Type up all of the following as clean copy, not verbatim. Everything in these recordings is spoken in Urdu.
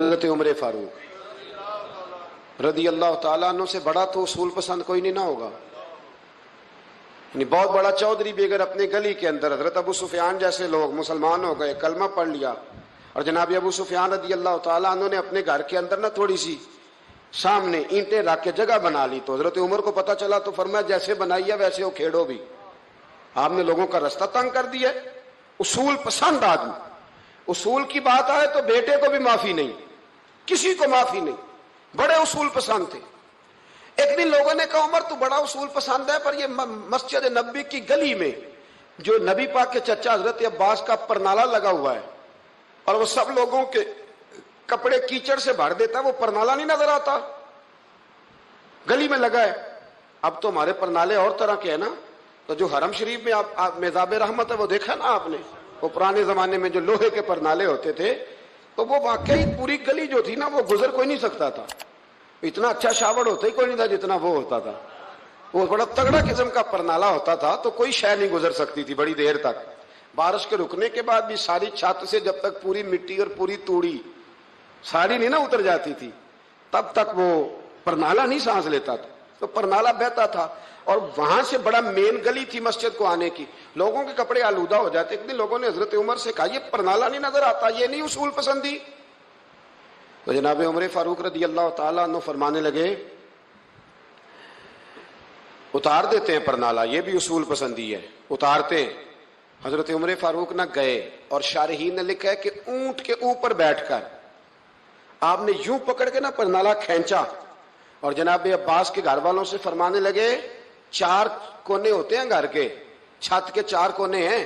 حضرت عمر فاروق رضی اللہ تعالیٰ عنہ سے بڑا تو اصول پسند کوئی نہیں نہ ہوگا. یعنی بہت بڑا چودھری بھی اگر اپنے گلی کے اندر حضرت ابو سفیان جیسے لوگ مسلمان ہو گئے, کلمہ پڑھ لیا, اور جناب ابو سفیان رضی اللہ تعالیٰ عنہ نے اپنے گھر کے اندر نہ تھوڑی سی سامنے اینٹیں رکھ کے جگہ بنا لی, تو حضرت عمر کو پتہ چلا تو فرمایا جیسے بنائی ہے ویسے وہ کھیڑو بھی, آپ نے لوگوں کا رستہ تنگ کر دیا. اصول پسند آدمی, اصول کی بات آئے تو بیٹے کو بھی معافی نہیں, کسی کو معافی نہیں, بڑے اصول پسند تھے. ایک دن لوگوں نے کہا عمر تو بڑا اصول پسند ہے, پر یہ مسجد نبی کی گلی میں جو نبی پاک کے چچا حضرت عباس کا پرنالہ لگا ہوا ہے اور وہ سب لوگوں کے کپڑے کیچڑ سے بھر دیتا ہے, وہ پرنالہ نہیں نظر آتا, گلی میں لگا ہے. اب تو ہمارے پرنالے اور طرح کے ہیں نا, تو جو حرم شریف میں آپ میزاب رحمت ہے وہ دیکھا نا آپ نے, وہ پرانے زمانے میں جو لوہے کے پرنالے ہوتے تھے, تو وہ واقعی پوری گلی جو تھی نا وہ گزر کوئی نہیں سکتا تھا. اتنا اچھا شاور ہوتا ہی کوئی نہیں تھا جتنا وہ ہوتا تھا. وہ بڑا تگڑا قسم کا پرنالہ ہوتا تھا, تو کوئی شے نہیں گزر سکتی تھی بڑی دیر تک. بارش کے رکنے کے بعد بھی ساری چھت سے جب تک پوری مٹی اور پوری توڑی ساری نہیں نا اتر جاتی تھی, تب تک وہ پرنالہ نہیں سانس لیتا تھا, تو پرنالہ بہتا تھا. اور وہاں سے بڑا مین گلی تھی مسجد کو آنے کی, لوگوں کے کپڑے آلودہ ہو جاتے. ایک دن لوگوں نے حضرت عمر سے کہا یہ پرنالہ نہیں نظر آتا, یہ نہیں اصول پسندی. تو جناب عمر فاروق رضی اللہ تعالیٰ عنہ فرمانے لگے اتار دیتے ہیں پرنالہ, یہ بھی اصول پسندی ہے, اتارتے ہیں. حضرت عمر فاروق نہ گئے, اور شارحین نے لکھا ہے کہ اونٹ کے اوپر بیٹھ کر آپ نے یوں پکڑ کے نا پرنالہ کھینچا, اور جناب عباس کے گھر والوں سے فرمانے لگے 4 کونے ہوتے ہیں گھر کے, چھت کے 4 کونے ہیں,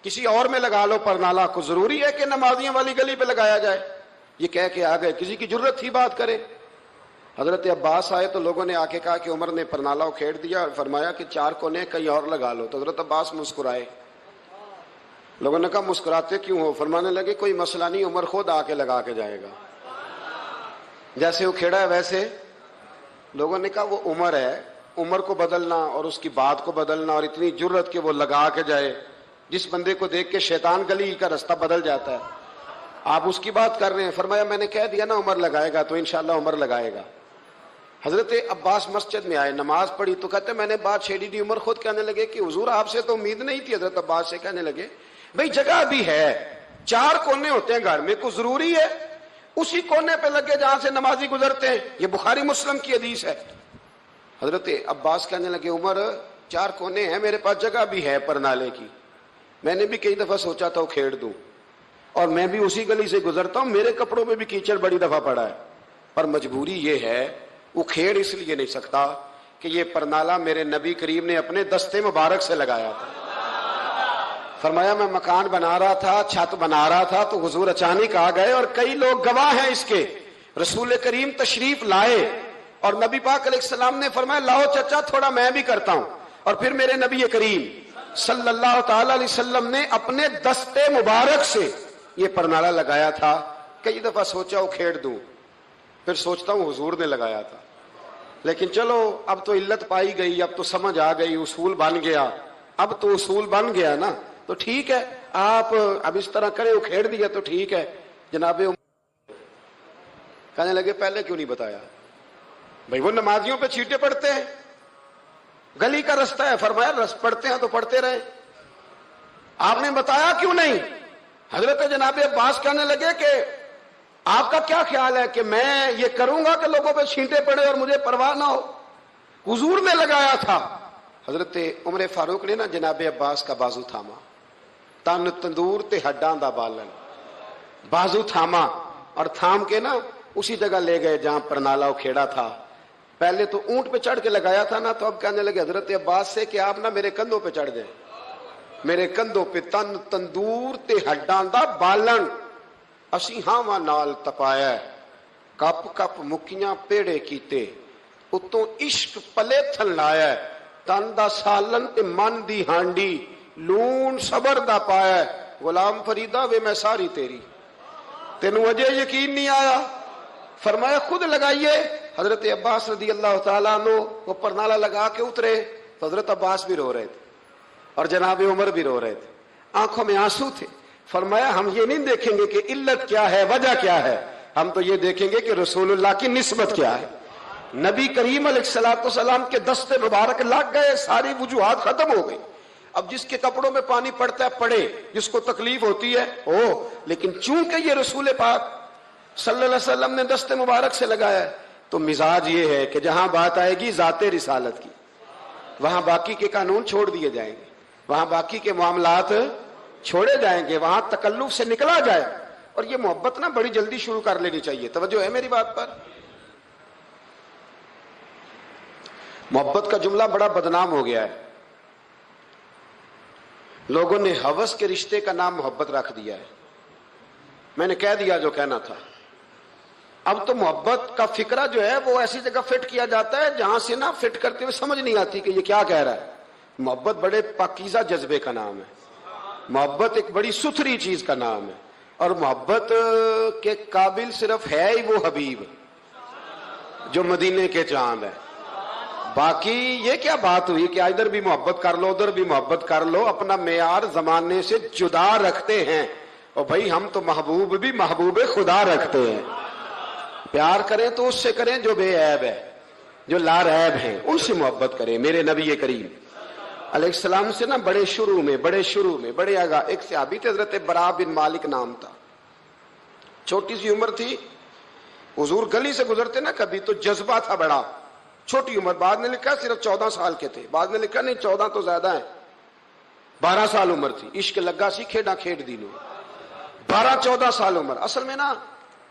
کسی اور میں لگا لو پرنالہ, کو ضروری ہے کہ نمازیوں والی گلی پہ لگایا جائے. یہ کہہ کے آ گئے, کسی کی ضرورت تھی بات کرے. حضرت عباس آئے تو لوگوں نے آ کے کہا کہ عمر نے پرنالہ کھیڑ دیا, اور فرمایا کہ 4 کونے کہیں اور لگا لو. تو حضرت عباس مسکرائے. لوگوں نے کہا مسکراتے کیوں ہو؟ فرمانے لگے کوئی مسئلہ نہیں, عمر خود آ کے لگا کے جائے گا, جیسے وہ کھیڑا ہے ویسے. لوگوں نے کہا وہ عمر ہے, عمر کو بدلنا اور اس کی بات کو بدلنا, اور اتنی جرت کہ وہ لگا کے جائے, جس بندے کو دیکھ کے شیطان گلی کا رستہ بدل جاتا ہے, آپ اس کی بات کر رہے ہیں. فرمایا میں نے کہہ دیا نا عمر لگائے گا, تو انشاءاللہ عمر لگائے گا. حضرت عباس مسجد میں آئے, نماز پڑھی, تو کہتے میں نے بات چھیڑی دی. عمر خود کہنے لگے کہ حضور آپ سے تو امید نہیں تھی. حضرت عباس سے کہنے لگے بھئی جگہ بھی ہے, 4 کونے ہوتے ہیں گھر میں, کو ضروری ہے اسی کونے پہ لگے جہاں سے نمازی گزرتے ہیں, یہ بخاری مسلم کی حدیث ہے. حضرت عباس کہنے لگے عمر 4 کونے ہیں, میرے پاس جگہ بھی ہے پرنالے کی, میں نے بھی کئی دفعہ سوچا تھا وہ کھیڑ دوں, اور میں بھی اسی گلی سے گزرتا ہوں, میرے کپڑوں میں بھی کیچڑ بڑی دفعہ پڑا ہے, پر مجبوری یہ ہے وہ کھیڑ اس لیے نہیں سکتا کہ یہ پرنالہ میرے نبی کریم نے اپنے دستے مبارک سے لگایا تھا. فرمایا میں مکان بنا رہا تھا, چھت بنا رہا تھا, تو حضور اچانک آ گئے, اور کئی لوگ گواہ ہیں اس کے. رسول کریم تشریف لائے, اور نبی پاک علیہ السلام نے فرمایا لاؤ چچا تھوڑا میں بھی کرتا ہوں, اور پھر میرے نبی کریم صلی اللہ تعالی علیہ وسلم نے اپنے دستے مبارک سے یہ پرنالہ لگایا تھا. کئی دفعہ سوچا وہ کھیڑ دوں, پھر سوچتا ہوں حضور نے لگایا تھا. لیکن چلو اب تو علت پائی گئی, اب تو سمجھ آ گئی, اصول بن گیا, اب تو اصول بن گیا نا, تو ٹھیک ہے آپ اب اس طرح کریں, وہ کھیڑ دیا تو ٹھیک ہے. جناب کہنے لگے پہلے کیوں نہیں بتایا؟ بھئی وہ نمازیوں پہ چیٹے پڑتے ہیں, گلی کا رستہ ہے. فرمایا رس پڑتے ہیں تو پڑھتے رہے, آپ نے بتایا کیوں نہیں؟ حضرت جناب عباس کہنے لگے کہ آپ کا کیا خیال ہے کہ میں یہ کروں گا کہ لوگوں پہ چھینٹے پڑے اور مجھے پرواہ نہ ہو؟ حضور نے لگایا تھا. حضرت عمر فاروق نے نا جناب عباس کا بازو تھاما, تن تندور تے ہڈاں دا بالن, بازو تھاما, اور تھام کے نا اسی جگہ لے گئے جہاں پرنالہ کھیڑا تھا. پہلے تو اونٹ پہ چڑھ کے لگایا تھا نا, تو اب کہنے لگے حضرت عباس سے کہ آپ نا میرے کندھوں پہ چڑھ جائیں, میرے کندھوں پہ تن تندور تے ہڈاں دا بالن, اسی ہاواں نال تپایا, کپ کپ مکیاں پیڑے کیتے, اتوں عشق پلے تھن لایا, تن دا سالن تے من دی ہانڈی, لون صبر دا پایا, غلام فریدہ وے میں ساری تیری, تینوں اجے یقین نہیں آیا؟ فرمایا خود لگائیے. حضرت عباس رضی اللہ تعالیٰ عنہ وہ پرنالہ لگا کے اترے, تو حضرت عباس بھی رو رہے تھے اور جناب عمر بھی رو رہے تھے, آنکھوں میں آنسو تھے. فرمایا ہم یہ نہیں دیکھیں گے کہ علت کیا ہے, وجہ کیا ہے, ہم تو یہ دیکھیں گے کہ رسول اللہ کی نسبت کیا ہے. نبی کریم علیہ الصلوۃ والسلام کے دست مبارک لگ گئے, ساری وجوہات ختم ہو گئی. اب جس کے کپڑوں میں پانی پڑتا ہے پڑے, جس کو تکلیف ہوتی ہے ہو, لیکن چونکہ یہ رسول پاک صلی اللہ علیہ وسلم نے دست مبارک سے لگایا ہے, تو مزاج یہ ہے کہ جہاں بات آئے گی ذات رسالت کی, وہاں باقی کے قانون چھوڑ دیے جائیں گے, وہاں باقی کے معاملات چھوڑے جائیں گے, وہاں تکلف سے نکلا جائے. اور یہ محبت نا بڑی جلدی شروع کر لینی چاہیے. توجہ ہے میری بات پر؟ محبت کا جملہ بڑا بدنام ہو گیا ہے. لوگوں نے ہوس کے رشتے کا نام محبت رکھ دیا ہے. میں نے کہہ دیا جو کہنا تھا. اب تو محبت کا فکرہ جو ہے وہ ایسی جگہ فٹ کیا جاتا ہے جہاں سے نا فٹ کرتے ہوئے سمجھ نہیں آتی کہ یہ کیا کہہ رہا ہے. محبت بڑے پاکیزہ جذبے کا نام ہے. محبت ایک بڑی ستھری چیز کا نام ہے. اور محبت کے قابل صرف ہے ہی وہ حبیب جو مدینے کے چاند ہے. باقی یہ کیا بات ہوئی کہ ادھر بھی محبت کر لو ادھر بھی محبت کر لو, اپنا معیار زمانے سے جدا رکھتے ہیں. اور بھائی ہم تو محبوب بھی محبوب خدا رکھتے ہیں. پیار کریں تو اس سے کریں جو بے عیب ہے, جو لا ریب ہیں, ان سے محبت کریں. میرے نبی کریم علیہ السلام سے نا بڑے شروع میں بڑے آگاہ ایک صحابی تھے, حضرت برا بن مالک نام تھا. چھوٹی سی عمر تھی, حضور گلی سے گزرتے نا کبھی تو جذبہ تھا بڑا. چھوٹی عمر, بعد نے لکھا صرف 14 سال کے تھے, بعد نے لکھا نہیں 14 تو زیادہ ہیں, 12 سال عمر تھی. عشق لگا سی کھیڈا کھیڈ دی نو, 12-14 سال عمر. اصل میں نا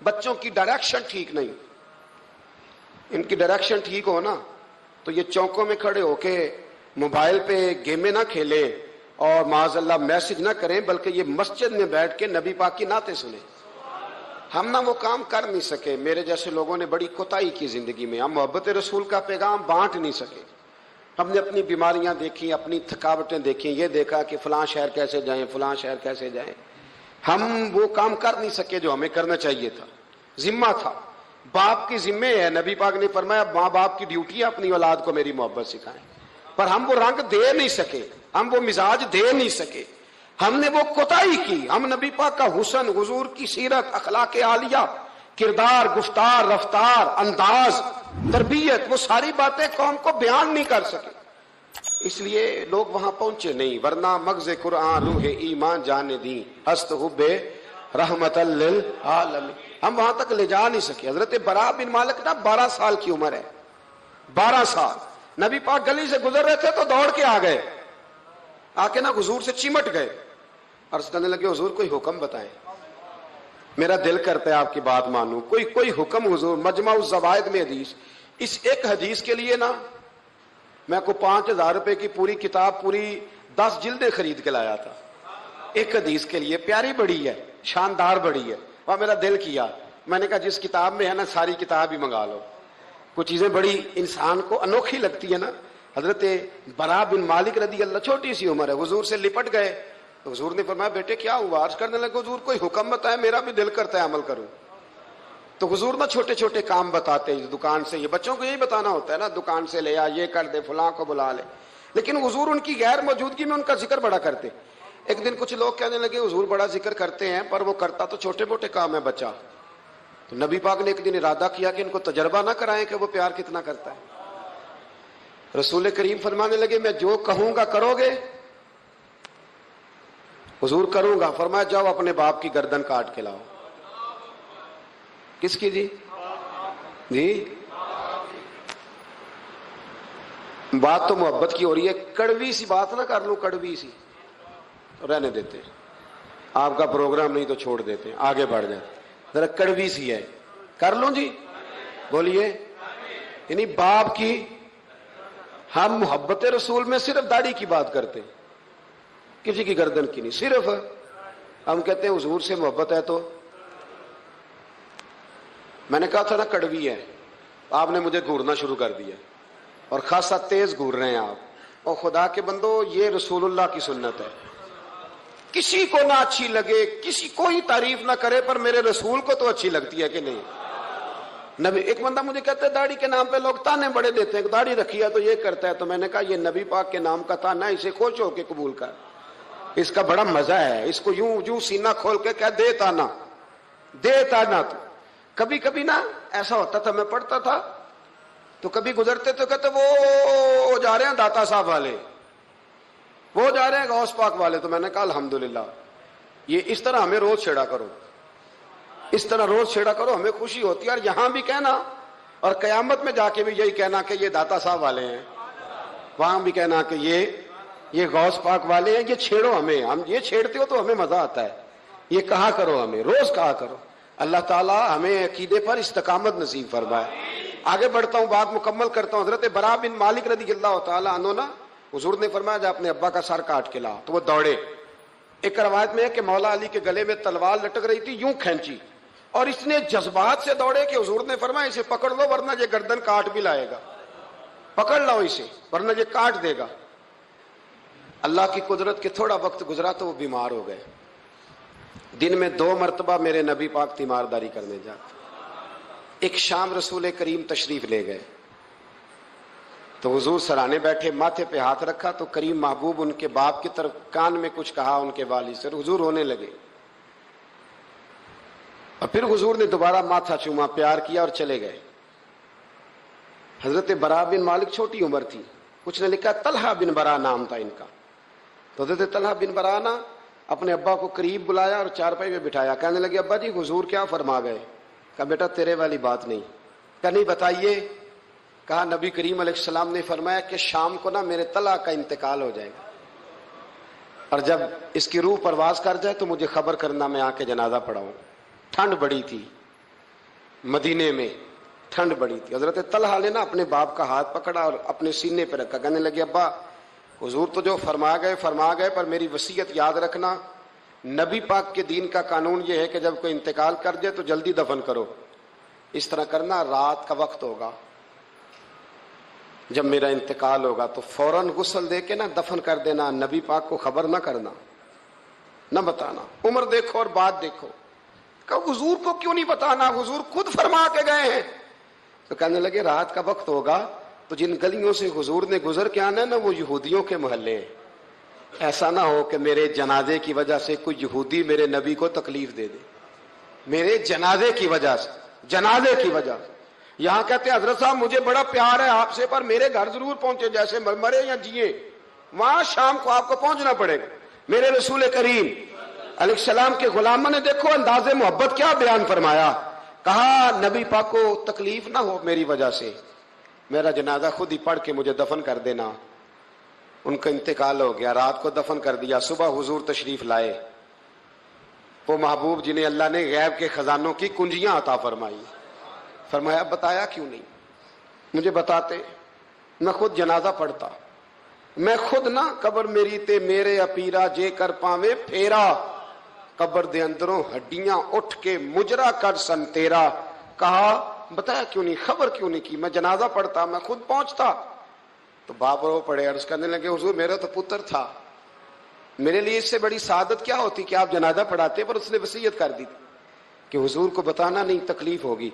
بچوں کی ڈائریکشن ٹھیک نہیں. ان کی ڈائریکشن ٹھیک ہو نا تو یہ چوکوں میں کھڑے ہو کے موبائل پہ گیمیں نہ کھیلیں اور معاذ اللہ میسج نہ کریں, بلکہ یہ مسجد میں بیٹھ کے نبی پاک کی نعتیں سنیں. ہم نہ وہ کام کر نہیں سکے. میرے جیسے لوگوں نے بڑی کوتاہی کی زندگی میں. ہم محبت رسول کا پیغام بانٹ نہیں سکے. ہم نے اپنی بیماریاں دیکھی, اپنی تھکاوٹیں دیکھی, یہ دیکھا کہ فلاں شہر کیسے جائیں فلاں شہر کیسے جائیں. ہم وہ کام کر نہیں سکے جو ہمیں کرنا چاہیے تھا. ذمہ تھا, باپ کی ذمہ ہے. نبی پاک نے فرمایا ماں باپ کی ڈیوٹی ہے اپنی اولاد کو میری محبت سکھائیں. پر ہم وہ رنگ دے نہیں سکے, ہم وہ مزاج دے نہیں سکے, ہم نے وہ کوتاہی کی. ہم نبی پاک کا حسن, حضور کی سیرت, اخلاق عالیہ, کردار, گفتار, رفتار, انداز, تربیت, وہ ساری باتیں قوم کو بیان نہیں کر سکے. اس لیے لوگ وہاں پہنچے نہیں, ورنہ مغز قرآن روح ایمان جانے دی ہست حب رحمت للعالمین. ہم وہاں تک لے جا نہیں سکے. حضرت برا بن مالک نا 12 سال کی عمر ہے, 12 سال. نبی پاک گلی سے گزر رہے تھے تو دوڑ کے آ گئے, آ کے نا حضور سے چمٹ گئے. عرض کرنے لگے حضور کوئی حکم بتائیں, میرا دل کرتا ہے آپ کی بات مانوں. کوئی حکم حضور. مجمع الزوائد میں حدیث, اس ایک حدیث کے لیے نا میں کو 5000 روپے کی پوری کتاب, پوری 10 جلدیں خرید کے لایا تھا ایک حدیث کے لیے. پیاری بڑی ہے, شاندار بڑی ہے. اور میرا دل کیا, میں نے کہا جس کتاب میں ہے نا ساری کتاب ہی منگا لو. کچھ چیزیں بڑی انسان کو انوکھی لگتی ہے نا. حضرت برا بن مالک رضی اللہ, چھوٹی سی عمر ہے, حضور سے لپٹ گئے. تو حضور نے فرمایا بیٹے کیا ہوا؟ عرض کرنے لگے حضور کوئی حکم بتائے, میرا بھی دل کرتا ہے عمل کروں. تو حضور نا چھوٹے چھوٹے کام بتاتے ہیں. دکان سے, یہ بچوں کو یہی بتانا ہوتا ہے نا, دکان سے لے آ, یہ کر دے, فلاں کو بلا لے. لیکن حضور ان کی غیر موجودگی میں ان کا ذکر بڑا کرتے. ایک دن کچھ لوگ کہنے لگے حضور بڑا ذکر کرتے ہیں پر وہ کرتا تو چھوٹے موٹے کام ہے بچہ. تو نبی پاک نے ایک دن ارادہ کیا کہ ان کو تجربہ نہ کرائیں کہ وہ پیار کتنا کرتا ہے. رسول کریم فرمانے لگے میں جو کہوں گا کرو گے؟ حضور کروں گا. فرمایا جاؤ اپنے باپ کی گردن کاٹ کے لاؤ. کس کی جی؟ بات تو محبت کی ہو رہی ہے. کڑوی سی بات نہ کر لوں, کڑوی سی رہنے دیتے ہیں. آپ کا پروگرام نہیں تو چھوڑ دیتے ہیں, آگے بڑھ جاتے. ذرا کڑوی سی ہے, کر لوں جی, بولیے. یعنی باپ کی, ہم محبت رسول میں صرف داڑھی کی بات کرتے ہیں, کسی کی گردن کی نہیں. صرف ہم کہتے ہیں حضور سے محبت ہے. تو میں نے کہا تھا نا کڑوی ہے, آپ نے مجھے گھورنا شروع کر دیا اور خاصا تیز گھور رہے ہیں آپ. اور خدا کے بندو یہ رسول اللہ کی سنت ہے. کسی کو نہ اچھی لگے, کسی کوئی تعریف نہ کرے, پر میرے رسول کو تو اچھی لگتی ہے کہ نہیں. نبی, ایک بندہ مجھے کہتا ہے داڑھی کے نام پہ لوگ تانے بڑے دیتے ہیں, داڑھی رکھی ہے تو یہ کرتا ہے. تو میں نے کہا یہ نبی پاک کے نام کا تانا ہے, اسے خوش ہو کے قبول کر, اس کا بڑا مزہ ہے. اس کو یوں سینہ کھول کے کہہ دے تانا, دے تانا. تو کبھی کبھی نا ایسا ہوتا تھا، میں پڑھتا تھا تو کبھی گزرتے تو کہتے وہ جا رہے ہیں داتا صاحب والے، وہ جا رہے ہیں غوث پاک والے. تو میں نے کہا الحمدللہ، یہ اس طرح ہمیں روز چھیڑا کرو، اس طرح روز چھیڑا کرو، ہمیں خوشی ہوتی ہے. اور یہاں بھی کہنا اور قیامت میں جا کے بھی یہی کہنا کہ یہ داتا صاحب والے ہیں، وہاں بھی کہنا کہ یہ غوث پاک والے ہیں. یہ چھیڑو ہمیں، ہم یہ چھیڑتے ہو تو ہمیں مزہ آتا ہے. یہ کہا کرو، ہمیں روز کہا کرو. اللہ تعالی ہمیں عقیدے پر استقامت نصیب فرمائے. آگے بڑھتا ہوں، بات مکمل کرتا ہوں. حضرت برا بن مالک رضی اللہ تعالی عنہ نا، حضور نے فرمایا جب اپنے ابا کا سر کاٹ کے لا تو وہ دوڑے. ایک روایت میں ہے کہ مولا علی کے گلے میں تلوار لٹک رہی تھی، یوں کھینچی اور اس نے جذبات سے دوڑے کہ حضور نے فرمایا اسے پکڑ لو ورنہ یہ گردن کاٹ بھی لائے گا، پکڑ لو اسے ورنہ یہ کاٹ دے گا. اللہ کی قدرت کے تھوڑا وقت گزرا تو وہ بیمار ہو گئے. دن میں 2 مرتبہ میرے نبی پاک تیمارداری کرنے جاتے. ایک شام رسول کریم تشریف لے گئے تو حضور سرانے بیٹھے، ماتھے پہ ہاتھ رکھا تو کریم محبوب ان کے باپ کی طرف کان میں کچھ کہا ان کے والد سے، حضور رونے لگے. اور پھر حضور نے دوبارہ ماتھا چوما، پیار کیا اور چلے گئے. حضرت برا بن مالک چھوٹی عمر تھی، کچھ نے لکھا طلحہ بن برا نام تھا ان کا. تو حضرت طلحہ بن برا نا اپنے ابا کو قریب بلایا اور چارپائی میں بٹھایا. کہنے لگے ابا جی حضور کیا فرما گئے؟ کہا بیٹا تیرے والی بات نہیں. کہا نہیں بتائیے. کہا نبی کریم علیہ السلام نے فرمایا کہ شام کو نا میرے طلحہ کا انتقال ہو جائے گا، اور جب اس کی روح پرواز کر جائے تو مجھے خبر کرنا، میں آ کے جنازہ پڑھاؤں. ٹھنڈ بڑی تھی مدینے میں، ٹھنڈ بڑی تھی. حضرت طلحہ نے نا اپنے باپ کا ہاتھ پکڑا اور اپنے سینے پہ رکھا. کہنے لگے ابا حضور تو جو فرما گئے پر میری وصیت یاد رکھنا. نبی پاک کے دین کا قانون یہ ہے کہ جب کوئی انتقال کر جائے تو جلدی دفن کرو. اس طرح کرنا، رات کا وقت ہوگا جب میرا انتقال ہوگا تو فوراً غسل دے کے نا دفن کر دینا، نبی پاک کو خبر نہ کرنا، نہ بتانا. عمر دیکھو اور بات دیکھو. کہ حضور کو کیوں نہیں بتانا، حضور خود فرما کے گئے ہیں. تو کہنے لگے رات کا وقت ہوگا تو جن گلیوں سے حضور نے گزر کے آنا ہے نا وہ یہودیوں کے محلے ہیں. ایسا نہ ہو کہ میرے جنازے کی وجہ سے کوئی یہودی میرے نبی کو تکلیف دے دے، میرے جنازے کی وجہ سے، جنازے کی وجہ سے. یہاں کہتے ہیں حضرت صاحب مجھے بڑا پیار ہے آپ سے پر میرے گھر ضرور پہنچے، جیسے مرے یا جیے وہاں شام کو آپ کو پہنچنا پڑے گا. میرے رسول کریم علیہ السلام کے غلاموں نے دیکھو انداز محبت کیا بیان فرمایا. کہا نبی پاک کو تکلیف نہ ہو میری وجہ سے، میرا جنازہ خود ہی پڑھ کے مجھے دفن کر دینا. ان کا انتقال ہو گیا، رات کو دفن کر دیا. صبح حضور تشریف لائے، وہ محبوب جنہیں اللہ نے غیب کے خزانوں کی کنجیاں عطا فرمائی. فرمایا بتایا کیوں نہیں؟ مجھے بتاتے، میں خود جنازہ پڑھتا، میں خود نہ قبر میری تے میرے اپیرا جے کر پاویں پھیرا، قبر دے اندروں ہڈیاں اٹھ کے مجرا کر سن تیرا. کہا بتایا کیوں نہیں، خبر کیوں نہیں کی؟ میں جنازہ پڑھتا، میں خود پہنچتا. تو باپ رو پڑے، عرض کرنے لگے حضور میرا تو پتر تھا، میرے لیے اس سے بڑی سعادت کیا ہوتی کہ آپ جنازہ پڑھاتے، پر اس نے وصیت کر دی کہ حضور کو بتانا نہیں، تکلیف ہوگی.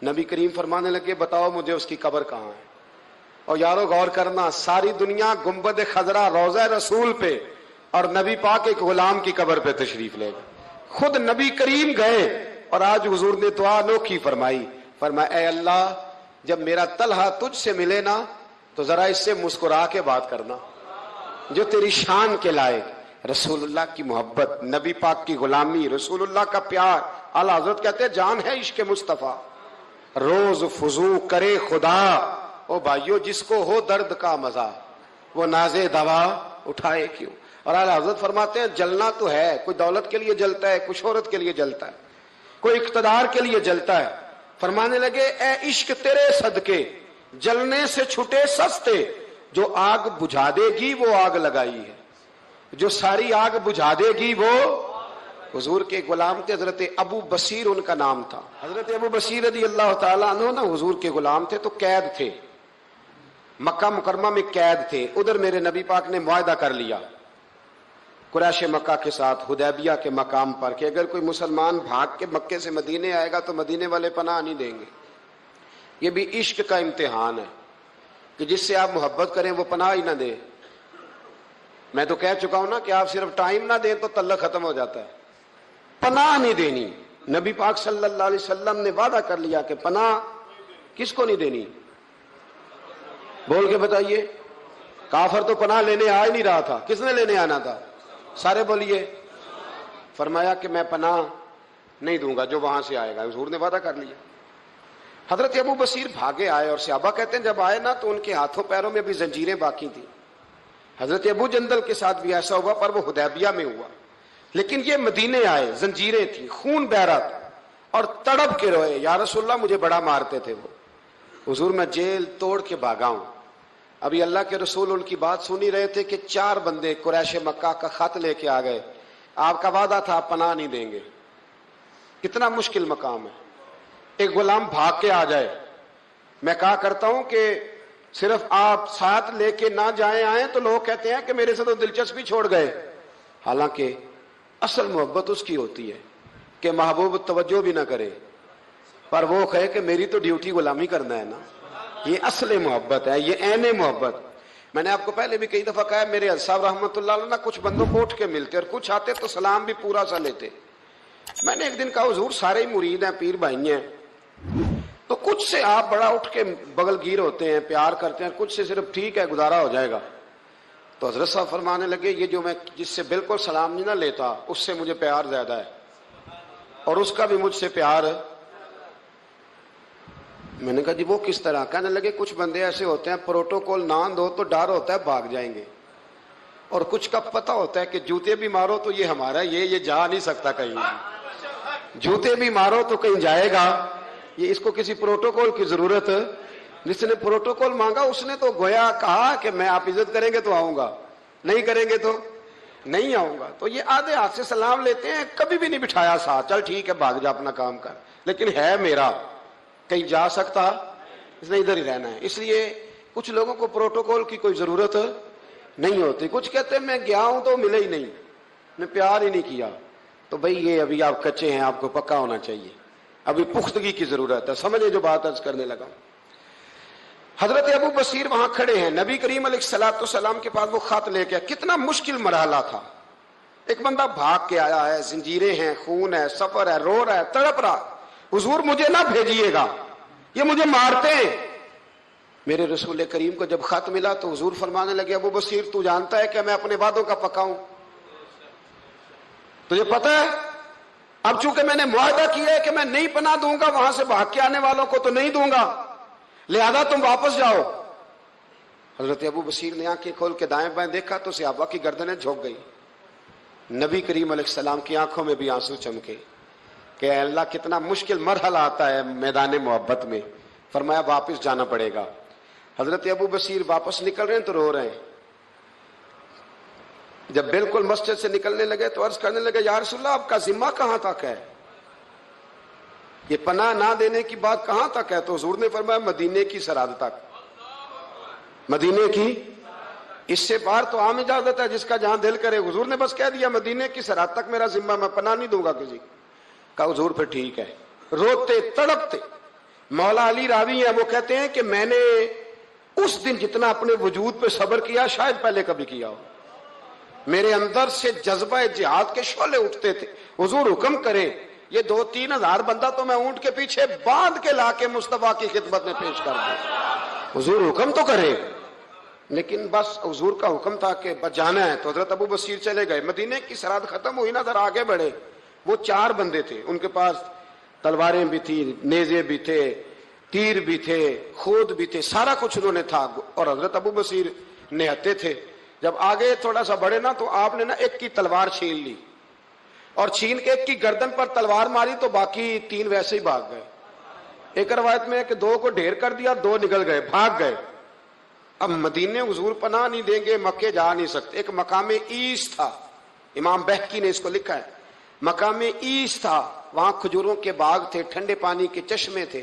نبی کریم فرمانے لگے بتاؤ مجھے اس کی قبر کہاں ہے. اور یارو غور کرنا، ساری دنیا گنبد خضرا روضہ رسول پہ اور نبی پاک ایک غلام کی قبر پہ تشریف لے گئے. خود نبی کریم گئے اور آج حضور نے دعا انوکھی فرمائی. فرمایا اے اللہ جب میرا طلحہ تجھ سے ملے نا تو ذرا اس سے مسکرا کے بات کرنا جو تیری شان کے لائق. رسول اللہ کی محبت، نبی پاک کی غلامی، رسول اللہ کا پیار. اعلیٰ حضرت کہتے ہیں جان ہے عشق مصطفیٰ، روز فضو کرے خدا. او بھائیو جس کو ہو درد کا مزہ وہ نازے دوا اٹھائے کیوں. اور اعلیٰ حضرت فرماتے ہیں جلنا تو ہے، کوئی دولت کے لیے جلتا ہے، کوئی شہرت کے لیے جلتا ہے، کوئی اقتدار کے لیے جلتا ہے. فرمانے لگے اے عشق تیرے صدقے جلنے سے چھٹے سستے، جو آگ بجھا دے گی وہ آگ لگائی ہے، جو ساری آگ بجھا دے گی وہ. حضور کے غلام تھے حضرت ابو بصیر ان کا نام تھا. حضرت ابو بصیر رضی اللہ تعالیٰ عنہ نا حضور کے غلام تھے تو قید تھے، مکہ مکرمہ میں قید تھے. ادھر میرے نبی پاک نے معاہدہ کر لیا قریش مکہ کے ساتھ حدیبیہ کے مقام پر کہ اگر کوئی مسلمان بھاگ کے مکے سے مدینے آئے گا تو مدینے والے پناہ نہیں دیں گے. یہ بھی عشق کا امتحان ہے کہ جس سے آپ محبت کریں وہ پناہ ہی نہ دے. میں تو کہہ چکا ہوں نا کہ آپ صرف ٹائم نہ دیں تو تعلق ختم ہو جاتا ہے. پناہ نہیں دینی، نبی پاک صلی اللہ علیہ وسلم نے وعدہ کر لیا کہ پناہ کس کو نہیں دینی؟ بول کے بتائیے. کافر تو پناہ لینے آ ہی نہیں رہا تھا, کس نے لینے آنا تھا؟ سارے بولیے. فرمایا کہ میں پناہ نہیں دوں گا جو وہاں سے آئے گا. حضور نے وعدہ کر لیا. حضرت ابو بصیر بھاگے آئے, اور صحابہ کہتے ہیں جب آئے نا تو ان کے ہاتھوں پیروں میں بھی زنجیریں باقی تھیں. حضرت ابو جندل کے ساتھ بھی ایسا ہوا, پر وہ حدیبیہ میں ہوا. لیکن یہ مدینے آئے, زنجیریں تھیں, خون بہ رہا تھا, اور تڑپ کے روئے, یا رسول اللہ مجھے بڑا مارتے تھے وہ. حضور میں جیل توڑ کے بھاگا ہوں. ابھی اللہ کے رسول ان کی بات سنی رہے تھے کہ 4 بندے قریش مکہ کا خط لے کے آ گئے. آپ کا وعدہ تھا پناہ نہیں دیں گے. کتنا مشکل مقام ہے. ایک غلام بھاگ کے آ جائے, میں کہا کرتا ہوں کہ صرف آپ ساتھ لے کے نہ جائیں آئیں تو لوگ کہتے ہیں کہ میرے سے تو دلچسپی چھوڑ گئے. حالانکہ اصل محبت اس کی ہوتی ہے کہ محبوب توجہ بھی نہ کرے, پر وہ کہے کہ میری تو ڈیوٹی غلامی کرنا ہے نا. یہ اصل محبت ہے, یہ عین محبت. میں نے آپ کو پہلے بھی کئی دفعہ کہا ہے, میرے حضرت صاحب رحمۃ اللہ علیہ کچھ بندوں کو اٹھ کے ملتے اور کچھ آتے تو سلام بھی پورا سا لیتے. میں نے ایک دن کہا حضور سارے ہی مرید ہیں, پیر بھائی ہیں, تو کچھ سے آپ بڑا اٹھ کے بغل گیر ہوتے ہیں, پیار کرتے ہیں, کچھ سے صرف ٹھیک ہے گزارا ہو جائے گا. تو حضرت صاحب فرمانے لگے یہ جو میں جس سے بالکل سلام نہیں نہ لیتا اس سے مجھے پیار زیادہ ہے, اور اس کا بھی مجھ سے پیار ہے. میں نے کہا جی وہ کس طرح؟ کہنے لگے کچھ بندے ایسے ہوتے ہیں پروٹوکول نہ دو تو ڈر ہوتا ہے بھاگ جائیں گے, اور کچھ کا پتہ ہوتا ہے کہ جوتے بھی مارو تو یہ ہمارا, یہ جا نہیں سکتا کہیں, جوتے بھی مارو تو کہیں جائے گا, یہ اس کو کسی پروٹوکول کی ضرورت. جس نے پروٹوکول مانگا اس نے تو گویا کہا کہ میں آپ عزت کریں گے تو آؤں گا, نہیں کریں گے تو نہیں آؤں گا. تو یہ آدھے ہاتھ سے سلام لیتے ہیں, کبھی بھی نہیں بٹھایا ساتھ, چل ٹھیک ہے بھاگ جا اپنا کام کر, لیکن ہے میرا, کہیں جا سکتا, اس نے ادھر ہی رہنا ہے. اس لیے کچھ لوگوں کو پروٹوکول کی کوئی ضرورت نہیں ہوتی. کچھ کہتے ہیں میں گیا ہوں تو ملے ہی نہیں, میں پیار ہی نہیں کیا. تو بھئی یہ ابھی آپ کچے ہیں, آپ کو پکا ہونا چاہیے, ابھی پختگی کی ضرورت ہے. سمجھے جو بات عرض کرنے لگا. حضرت ابو بصیر وہاں کھڑے ہیں, نبی کریم علیہ الصلوۃ والسلام کے پاس وہ خط لے کے. کتنا مشکل مرحلہ تھا. ایک بندہ بھاگ کے آیا ہے, زنجیریں ہیں, خون ہے, سفر ہے, رو رہا ہے, تڑپ رہا. حضور مجھے نہ بھیجیے گا, یہ مجھے مارتے ہیں. میرے رسول کریم کو جب خط ملا تو حضور فرمانے لگے ابو بصیر تو جانتا ہے کہ میں اپنے وعدوں کا پکا ہوں, تجھے پتہ ہے اب چونکہ میں نے معاہدہ کیا ہے کہ میں نہیں پناہ دوں گا وہاں سے بھاگ کے آنے والوں کو تو نہیں دوں گا, لہذا تم واپس جاؤ. حضرت ابو بصیر نے آنکھیں کھول کے دائیں بائیں دیکھا تو صحابہ کی گردنیں جھک گئی. نبی کریم علیہ السلام کی آنکھوں میں بھی آنسو چمکے کہ اے اللہ کتنا مشکل مرحلہ آتا ہے میدان محبت میں. فرمایا واپس جانا پڑے گا. حضرت ابو بصیر واپس نکل رہے ہیں تو رو رہے ہیں. جب بالکل مسجد سے نکلنے لگے تو عرض کرنے لگے یا رسول اللہ آپ کا ذمہ کہاں تک ہے, یہ پناہ نہ دینے کی بات کہاں تک ہے؟ تو حضور نے فرمایا مدینے کی سرحد تک. مدینے کی, اس سے باہر تو عام اجازت ہے جس کا جہاں دل کرے. حضور نے بس کہہ دیا مدینے کی سرحد تک میرا ذمہ, میں پناہ نہیں دوں گا کسی. کہا حضور پہ ٹھیک ہے. روتے تڑپتے. مولا علی راوی ہیں, وہ کہتے ہیں کہ میں نے اس دن جتنا اپنے وجود پہ صبر کیا شاید پہلے کبھی کیا ہو. میرے اندر سے جذبہ جہاد کے شعلے اٹھتے تھے. حضور حکم کرے یہ 2-3 ہزار بندہ تو میں اونٹ کے پیچھے باندھ کے لا کے مصطفیٰ کی خدمت میں پیش کر دوں. حضور حکم تو کرے, لیکن بس حضور کا حکم تھا کہ بس جانا ہے. تو حضرت ابو بصیر چلے گئے. مدینے کی سرحد ختم ہوئی نا, ذرا آگے بڑھے. وہ 4 بندے تھے, ان کے پاس تلواریں بھی تھی, نیزے بھی تھے, تیر بھی تھے, خود بھی تھے, سارا کچھ انہوں نے تھا. اور حضرت ابو بصیر نہتے تھے. جب آگے تھوڑا سا بڑھے نا تو آپ نے نا ایک کی تلوار چھین لی, اور چھین کے ایک کی گردن پر تلوار ماری تو باقی 3 ویسے ہی بھاگ گئے. ایک روایت میں ہے کہ 2 کو ڈھیر کر دیا, 2 نکل گئے, بھاگ گئے. اب مدینے حضور پناہ نہیں دیں گے, مکے جا نہیں سکتے. ایک مقام ایس تھا, امام بہقی نے اس کو لکھا ہے, مقام ایس تھا. وہاں کھجوروں کے باغ تھے, ٹھنڈے پانی کے چشمے تھے.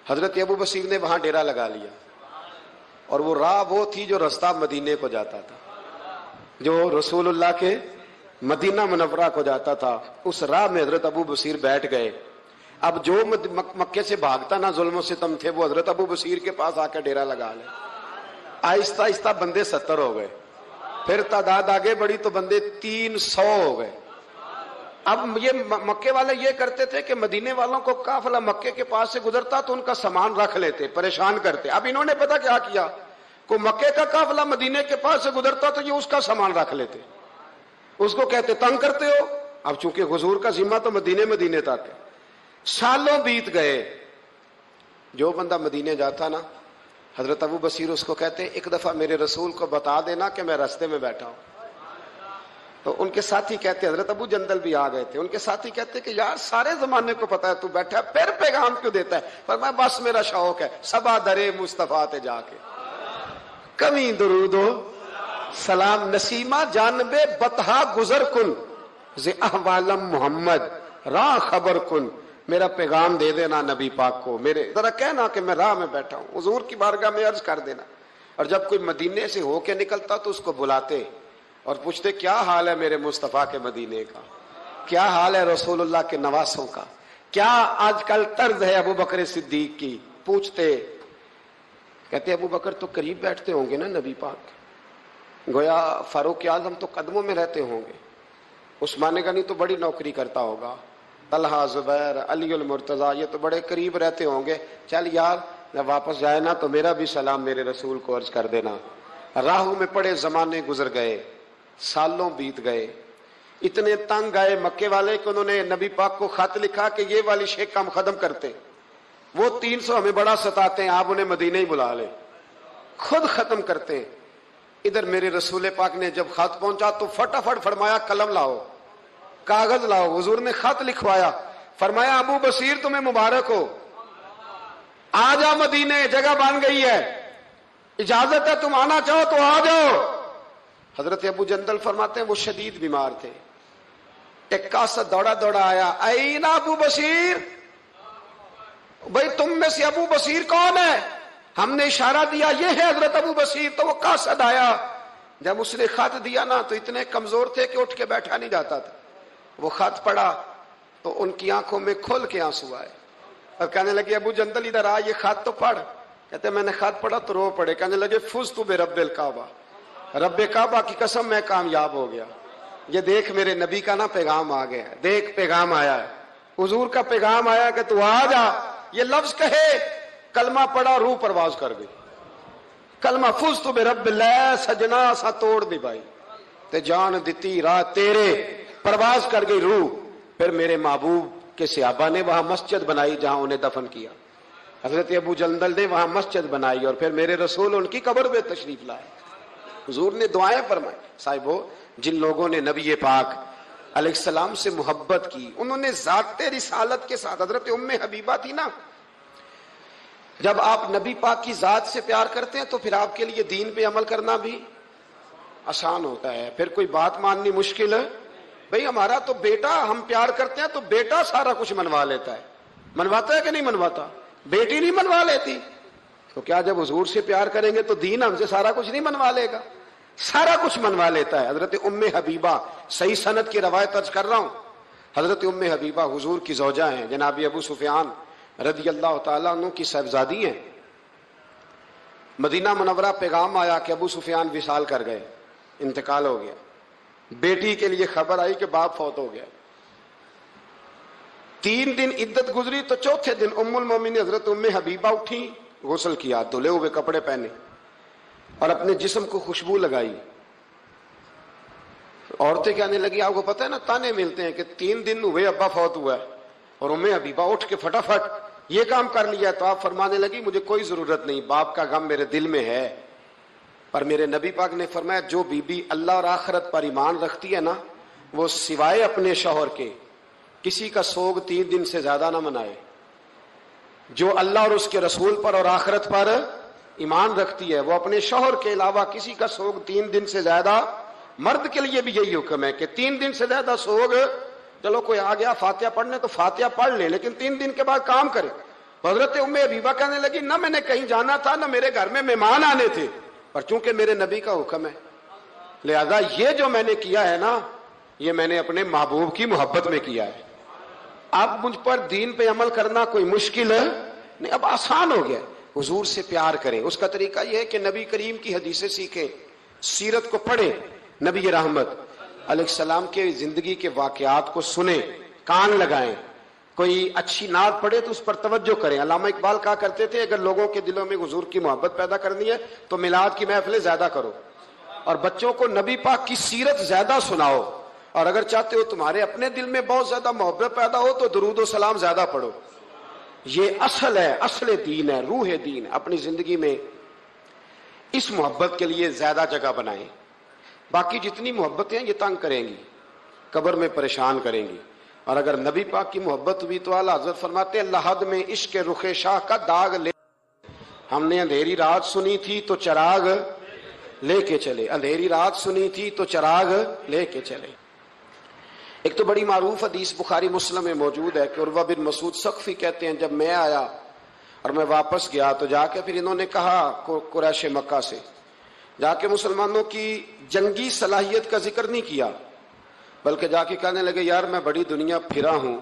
حضرت ابو بصیر نے وہاں ڈیرا لگا لیا, اور وہ راہ وہ تھی جو رستہ مدینے کو جاتا تھا, جو رسول اللہ کے مدینہ منورہ کو جاتا تھا. اس راہ میں حضرت ابو بصیر بیٹھ گئے. اب جو مکے سے بھاگتا نہ ظلم و ستم تھے وہ حضرت ابو بصیر کے پاس آ کے ڈیرا لگا لے. آہستہ آہستہ بندے 70 ہو گئے, پھر تعداد آگے بڑھی تو بندے 300 ہو گئے. اب یہ مکے والے یہ کرتے تھے کہ مدینے والوں کو قافلہ مکے کے پاس سے گزرتا تو ان کا سامان رکھ لیتے، پریشان کرتے۔ اب انہوں نے پتا کیا کیا، کو مکے کا قافلہ مدینے کے پاس سے گزرتا تو یہ اس کا سامان رکھ لیتے، اس کو کہتے تنگ کرتے ہو۔ اب چونکہ حضور کا ذمہ تو مدینے تھا، سالوں بیت گئے۔ جو بندہ مدینے جاتا نا، حضرت ابو بصیر اس کو کہتے ایک دفعہ میرے رسول کو بتا دینا کہ میں راستے میں بیٹھا ہوں۔ تو ان کے ساتھی کہتے، حضرت ابو جندل بھی آ گئے تھے، ان کے ساتھی کہتے کہ یار سارے زمانے کو پتا ہے تو بیٹھا ہے، پھر پیغام کیوں دیتا ہے؟ فرمایا بس میرا شوق ہے، صبا درے مصطفیٰ تے جا کے کمی درود و سلام نسیمہ جانب بطحا گزر کن ز احوالم محمد راہ خبر کن، میرا پیغام دے دینا نبی پاک کو، میرے ذرا کہنا کہ میں راہ میں بیٹھا ہوں، حضور کی بارگاہ میں عرض کر دینا۔ اور جب کوئی مدینے سے ہو کے نکلتا تو اس کو بلاتے اور پوچھتے کیا حال ہے میرے مصطفیٰ کے مدینے کا، کیا حال ہے رسول اللہ کے نواسوں کا، کیا آج کل طرز ہے ابو بکر صدیق کی، پوچھتے۔ کہتے ابو بکر تو قریب بیٹھتے ہوں گے نا نبی پاک، گویا فاروق اعظم تو قدموں میں رہتے ہوں گے، عثمان غنی تو بڑی نوکری کرتا ہوگا، طلحہ زبیر علی المرتضیٰ یہ تو بڑے قریب رہتے ہوں گے، چل یار جب واپس جائے نا تو میرا بھی سلام میرے رسول کو عرض کر دینا۔ راہوں میں پڑے زمانے گزر گئے، سالوں بیت گئے، اتنے تنگ آئے مکے والے کہ انہوں نے نبی پاک کو خط لکھا کہ یہ والی شیخ کام ختم کرتے، وہ 300 ہمیں بڑا ستاتے ہیں، آپ انہیں مدینے ہی بلا لیں، خود ختم کرتے ہیں۔ ادھر میرے رسول پاک نے جب خط پہنچا تو فٹافٹ فرمایا قلم لاؤ، کاغذ لاؤ۔ حضور نے خط لکھوایا، فرمایا ابو بصیر تمہیں مبارک ہو، آ جا مدینے، جگہ بن گئی ہے، اجازت ہے تم آنا چاہو تو آ جاؤ۔ حضرت ابو جندل فرماتے ہیں وہ شدید بیمار تھے، ایک قاصد دوڑا دوڑا آیا، این ابو بصیر، بھئی تم میں سے ابو بصیر کون ہے؟ ہم نے اشارہ دیا یہ ہے حضرت ابو بصیر۔ تو وہ قاصد آیا، جب اس نے خط دیا نا تو اتنے کمزور تھے کہ اٹھ کے بیٹھا نہیں جاتا تھا، وہ خط پڑھا تو ان کی آنکھوں میں کھل کے آنسو آئے اور کہنے لگے ابو جندل ادھر آ، یہ خط تو پڑھ۔ کہتے میں نے خط پڑھا تو رو پڑے، کہنے لگے فزت برب الکعبہ، رب کعبہ کی قسم میں کامیاب ہو گیا، یہ دیکھ میرے نبی کا نا پیغام آ گیا ہے، دیکھ پیغام آیا ہے، حضور کا پیغام آیا کہ تو آ جا۔ یہ لفظ کہے، کلمہ پڑھا، روح پرواز کر گئی، کلمہ فزت برب اللہ، سجنا سا توڑ دی بھائی تے جان دیتی راہ تیرے، پرواز کر گئی روح۔ پھر میرے محبوب کے صحابہ نے وہاں مسجد بنائی جہاں انہیں دفن کیا، حضرت ابو جندل نے وہاں مسجد بنائی اور پھر میرے رسول ان کی قبر پہ تشریف لائے۔ حضور نے دعائیں فرمائی۔ صاحبو، جن لوگوں نے نبی پاک علیہ السلام سے محبت کی، انہوں نے ذات رسالت کے ساتھ، حضرت ام حبیبہ تھی نا، جب آپ نبی پاک کی ذات سے پیار کرتے ہیں تو پھر آپ کے لیے دین پہ عمل کرنا بھی آسان ہوتا ہے، پھر کوئی بات ماننی مشکل ہے۔ بھئی ہمارا تو بیٹا، ہم پیار کرتے ہیں تو بیٹا سارا کچھ منوا لیتا ہے، منواتا ہے کہ نہیں منواتا؟ بیٹی نہیں منوا لیتی، تو کیا جب حضور سے پیار کریں گے تو دین ہم سے سارا کچھ نہیں منوا لے گا؟ سارا کچھ منوا لیتا ہے۔ حضرت ام حبیبہ، صحیح سند کی روایت درج کر رہا ہوں، حضرت ام حبیبہ حضور کی زوجہ ہیں، جناب ابو سفیان رضی اللہ تعالیٰ عنہ کی صاحبزادی ہیں۔ مدینہ منورہ پیغام آیا کہ ابو سفیان وصال کر گئے، انتقال ہو گیا۔ بیٹی کے لیے خبر آئی کہ باپ فوت ہو گیا۔ 3 دن عدت گزری تو چوتھے دن ام المومنین حضرت ام حبیبہ اٹھی، غسل کیا، دھلے ہوئے کپڑے پہنے اور اپنے جسم کو خوشبو لگائی۔ عورتیں کہنے لگی، آپ کو پتہ ہے نا تانے ملتے ہیں کہ 3 دن ہوئے ابا فوت ہوا ہے، اور ام حبیبہ اٹھ کے فٹافٹ یہ کام کر لیا۔ تو آپ فرمانے لگی مجھے کوئی ضرورت نہیں، باپ کا غم میرے دل میں ہے، پر میرے نبی پاک نے فرمایا جو بی بی اللہ اور آخرت پر ایمان رکھتی ہے نا، وہ سوائے اپنے شوہر کے کسی کا سوگ 3 دن سے زیادہ نہ منائے۔ جو اللہ اور اس کے رسول پر اور آخرت پر ایمان رکھتی ہے وہ اپنے شوہر کے علاوہ کسی کا سوگ 3 دن سے زیادہ، مرد کے لیے بھی یہی حکم ہے کہ 3 دن سے زیادہ سوگ، چلو کوئی آ گیا فاتحہ پڑھنے تو فاتحہ پڑھ لے، لیکن 3 دن کے بعد کام کرے۔ حضرت ام حبیبہ کہنے لگی نہ میں نے کہیں جانا تھا، نہ میرے گھر میں مہمان آنے تھے، پر چونکہ میرے نبی کا حکم ہے لہذا یہ جو میں نے کیا ہے نا، یہ میں نے اپنے محبوب کی محبت میں کیا ہے۔ اب مجھ پر دین پہ عمل کرنا کوئی مشکل ہے نہیں، اب آسان ہو گیا۔ حضور سے پیار کریں، اس کا طریقہ یہ ہے کہ نبی کریم کی حدیثیں سیکھیں، سیرت کو پڑھیں، نبی رحمت علیہ السلام کے زندگی کے واقعات کو سنیں، کان لگائیں، کوئی اچھی نعت پڑھے تو اس پر توجہ کریں۔ علامہ اقبال کہا کرتے تھے اگر لوگوں کے دلوں میں حضور کی محبت پیدا کرنی ہے تو میلاد کی محفلیں زیادہ کرو اور بچوں کو نبی پاک کی سیرت زیادہ سناؤ، اور اگر چاہتے ہو تمہارے اپنے دل میں بہت زیادہ محبت پیدا ہو تو درود و سلام زیادہ پڑھو۔ یہ اصل ہے، اصل دین ہے، روح دین۔ اپنی زندگی میں اس محبت کے لیے زیادہ جگہ بنائیں۔ باقی جتنی محبتیں یہ تنگ کریں گی، قبر میں پریشان کریں گی، اور اگر نبی پاک کی محبت ہوئی تو اعلیٰ حضرت فرماتے ہیں لحد میں عشق رخ شاہ کا داغ لے، ہم نے اندھیری رات سنی تھی تو چراغ لے کے چلے، اندھیری رات سنی تھی تو چراغ لے کے چلے۔ ایک تو بڑی معروف حدیث بخاری مسلم میں موجود ہے کہ عروہ بن مسعود ثقفی کہتے ہیں جب میں آیا اور میں واپس گیا تو جا کے پھر انہوں نے کہا قریش مکہ سے، جا کے مسلمانوں کی جنگی صلاحیت کا ذکر نہیں کیا، بلکہ جا کے کہنے لگے یار میں بڑی دنیا پھرا ہوں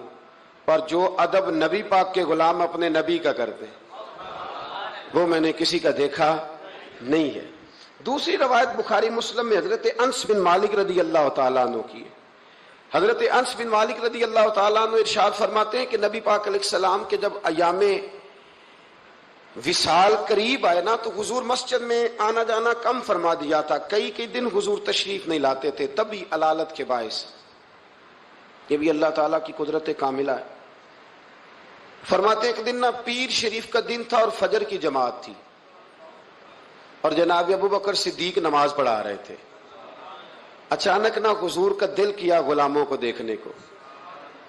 پر جو ادب نبی پاک کے غلام اپنے نبی کا کرتے وہ میں نے کسی کا دیکھا نہیں ہے۔ دوسری روایت بخاری مسلم میں حضرت انس بن مالک رضی اللہ تعالیٰ عنہ کی ہے۔ حضرت انس بن مالک رضی اللہ تعالیٰ عنہ ارشاد فرماتے ہیں کہ نبی پاک علیہ السلام کے جب ایام وصال قریب آئے نا تو حضور مسجد میں آنا جانا کم فرما دیا تھا، کئی دن حضور تشریف نہیں لاتے تھے، تبھی علالت کے باعث۔ یہ بھی اللہ تعالیٰ کی قدرت کاملہ ہے۔ فرماتے ایک دن نا پیر شریف کا دن تھا اور فجر کی جماعت تھی، اور جناب ابو بکر صدیق نماز پڑھا رہے تھے۔ اچانک نا حضور کا دل کیا غلاموں کو دیکھنے کو،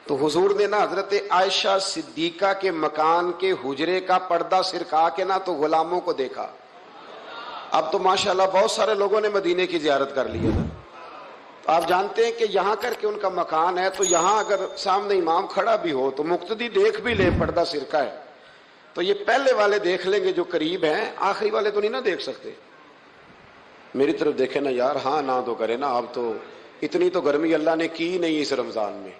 تو حضور نے نا حضرت عائشہ صدیقہ کے مکان کے حجرے کا پردہ سرکا کے نا تو غلاموں کو دیکھا۔ اب تو ماشاءاللہ بہت سارے لوگوں نے مدینے کی زیارت کر لی ہے نا، تو آپ جانتے ہیں کہ یہاں کر کے ان کا مکان ہے، تو یہاں اگر سامنے امام کھڑا بھی ہو تو مقتدی دیکھ بھی لے پردہ سرکا ہے، تو یہ پہلے والے دیکھ لیں گے جو قریب ہیں، آخری والے تو نہیں نا دیکھ سکتے۔ میری طرف دیکھیں نا یار، ہاں نہ تو کرے نا، اب تو اتنی تو گرمی اللہ نے کی نہیں اس رمضان میں،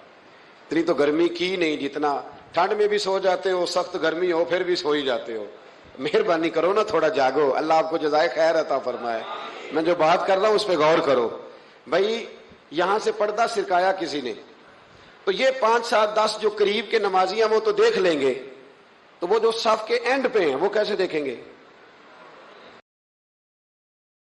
اتنی تو گرمی کی نہیں، جتنا ٹھنڈ میں بھی سو جاتے ہو، سخت گرمی ہو پھر بھی سو ہی جاتے ہو۔ مہربانی کرو نا، تھوڑا جاگو، اللہ آپ کو جزائے خیر عطا فرمائے۔ میں جو بات کر رہا ہوں اس پہ غور کرو بھائی۔ یہاں سے پردہ سرکایا کسی نے، تو یہ 5 7 10 جو قریب کے نمازی ہیں وہ تو دیکھ لیں گے، تو وہ جو صف کے اینڈ پہ ہیں وہ کیسے دیکھیں گے؟